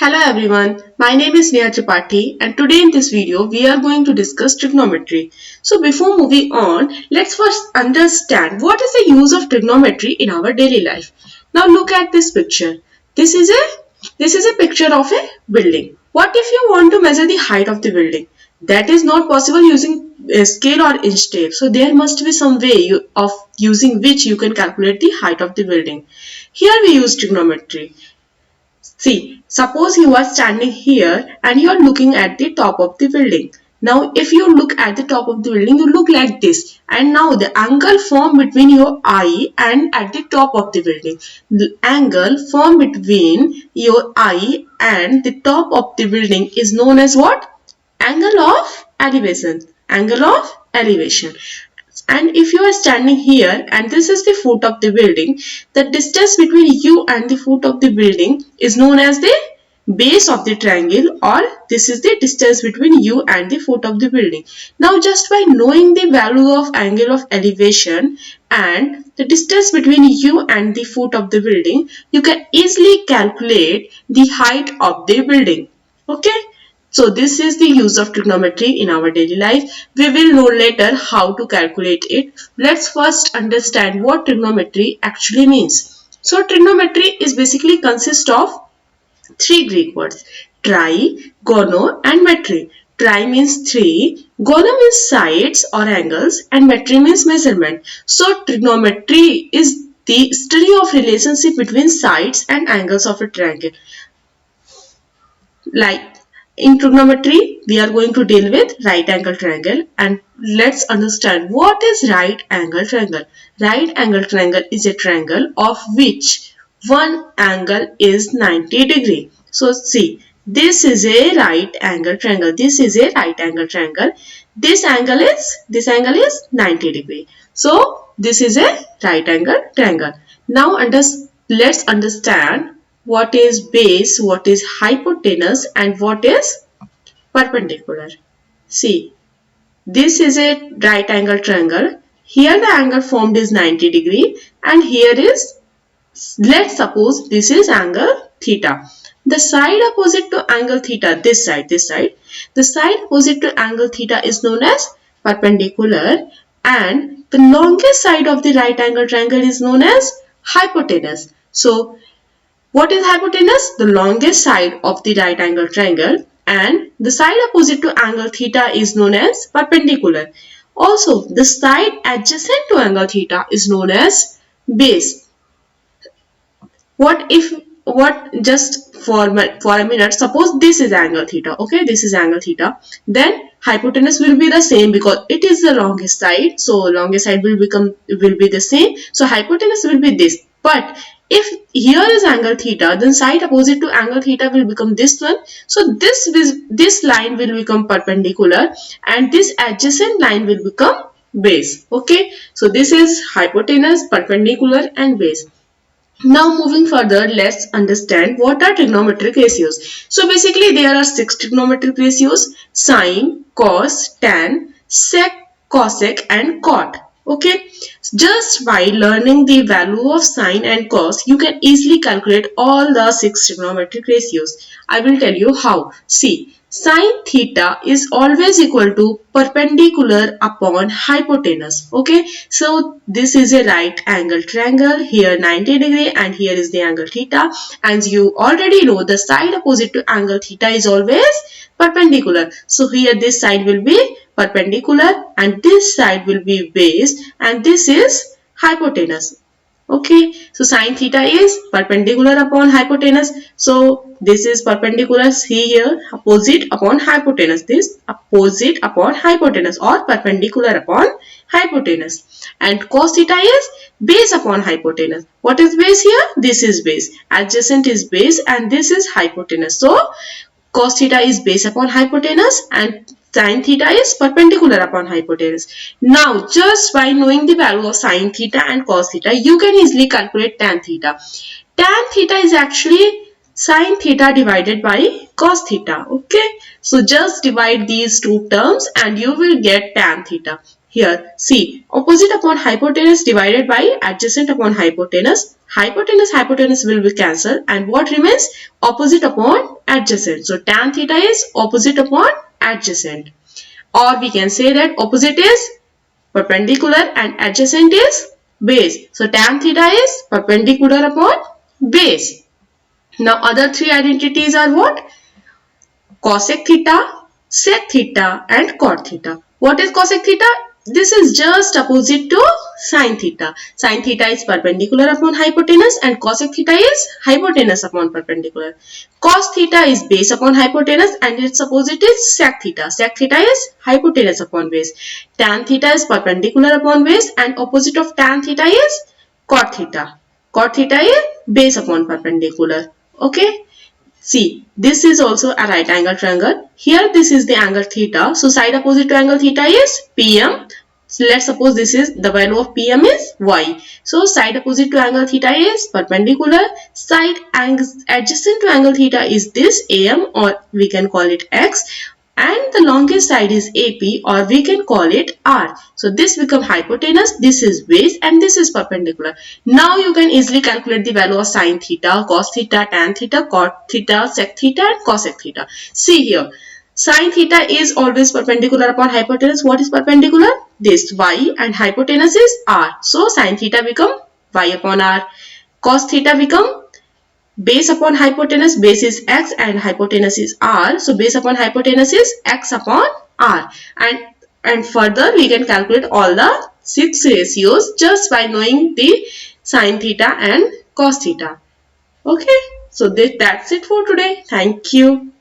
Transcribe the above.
Hello everyone, my name is Neha Tripathi and today in this video we are going to discuss trigonometry. So before moving on, let's first understand what is the use of trigonometry in our daily life. Now look at this picture. This is a picture of a building. What if you want to measure the height of the building? That is not possible using a scale or inch tape. So there must be some way of using which you can calculate the height of the building. Here we use trigonometry. See, suppose you are standing here and you are looking at the top of the building. Now, if you look at the top of the building, you look like this. And now the angle formed between your eye and at the top of the building. The angle formed between your eye and the top of the building is known as what? Angle of elevation. Angle of elevation. And if you are standing here and this is the foot of the building, the distance between you and the foot of the building is known as the base of the triangle, or this is the distance between you and the foot of the building. Now just by knowing the value of angle of elevation and the distance between you and the foot of the building, you can easily calculate the height of the building. Okay. So this is the use of trigonometry in our daily life. We will know later how to calculate it. Let's first understand what trigonometry actually means. So trigonometry is basically consists of three Greek words: tri, gono and metry. Tri means three, gono means sides or angles, and metry means measurement. So trigonometry is the study of relationship between sides and angles of a triangle. Like in trigonometry, we are going to deal with right angle triangle, and let's understand what is right angle triangle. Right angle triangle is a triangle of which one angle is 90 degree. So see, this is a right angle triangle. This is a right angle triangle. This angle is 90 degree. So this is a right angle triangle. Now let's understand what is base, what is hypotenuse, and what is perpendicular. See, this is a right angle triangle. Here the angle formed is 90 degree and here is, let's suppose this is angle theta. The side opposite to angle theta, this side, the side opposite to angle theta is known as perpendicular, and the longest side of the right angle triangle is known as hypotenuse. So what is hypotenuse? The longest side of the right angle triangle, and the side opposite to angle theta is known as perpendicular. Also, the side adjacent to angle theta is known as base. Just for a minute, suppose this is angle theta, okay, this is angle theta, then hypotenuse will be the same because it is the longest side, so longest side will be the same, so hypotenuse will be this. But if here is angle theta, then side opposite to angle theta will become this one, so this line will become perpendicular and this adjacent line will become base. Okay, so this is hypotenuse, perpendicular and base. Now moving further, let's understand what are trigonometric ratios. So basically there are 6 trigonometric ratios: sine, cos, tan, sec, cosec and cot. Okay, just by learning the value of sine and cos, you can easily calculate all the 6 trigonometric ratios. I will tell you how. See, sine theta is always equal to perpendicular upon hypotenuse. Okay, so this is a right angle triangle, here 90 degree and here is the angle theta, and you already know the side opposite to angle theta is always perpendicular. So here this side will be perpendicular and this side will be base and this is hypotenuse. Okay, so sine theta is perpendicular upon hypotenuse. So this is perpendicular, see here, opposite upon hypotenuse. This opposite upon hypotenuse or perpendicular upon hypotenuse. And cos theta is base upon hypotenuse. What is base here? This is base. Adjacent is base and this is hypotenuse. So cos theta is base upon hypotenuse and sin theta is perpendicular upon hypotenuse. Now, just by knowing the value of sin theta and cos theta, you can easily calculate tan theta. Tan theta is actually sin theta divided by cos theta. Okay, so just divide these two terms and you will get tan theta. Here, see, opposite upon hypotenuse divided by adjacent upon hypotenuse. Hypotenuse will be cancelled and what remains? Opposite upon adjacent. So tan theta is opposite upon adjacent. Or we can say that opposite is perpendicular and adjacent is base. So tan theta is perpendicular upon base. Now other three identities are what? Cosec theta, sec theta and cot theta. What is cosec theta? This is just opposite to sin theta. Sin theta is perpendicular upon hypotenuse and cosec theta is hypotenuse upon perpendicular. Cos theta is base upon hypotenuse and its opposite is sec theta. Sec theta is hypotenuse upon base. Tan theta is perpendicular upon base and opposite of tan theta is cot theta. Cot theta is base upon perpendicular. Okay. See, this is also a right angle triangle. Here this is the angle theta. So side opposite to angle theta is PM. So let's suppose this is the value of PM is Y. So side opposite to angle theta is perpendicular. Side adjacent to angle theta is this AM, or we can call it X. And the longest side is AP, or we can call it R. So this becomes hypotenuse, this is base and this is perpendicular. Now you can easily calculate the value of sin theta, cos theta, tan theta, cot theta, sec theta and cosec theta. See here, sin theta is always perpendicular upon hypotenuse. What is perpendicular? This Y, and hypotenuse is R. So sin theta become Y upon R. Cos theta become base upon hypotenuse, base is x and hypotenuse is r. So base upon hypotenuse is x upon r. And further we can calculate all the 6 ratios just by knowing the sin theta and cos theta. Okay. So that's it for today. Thank you.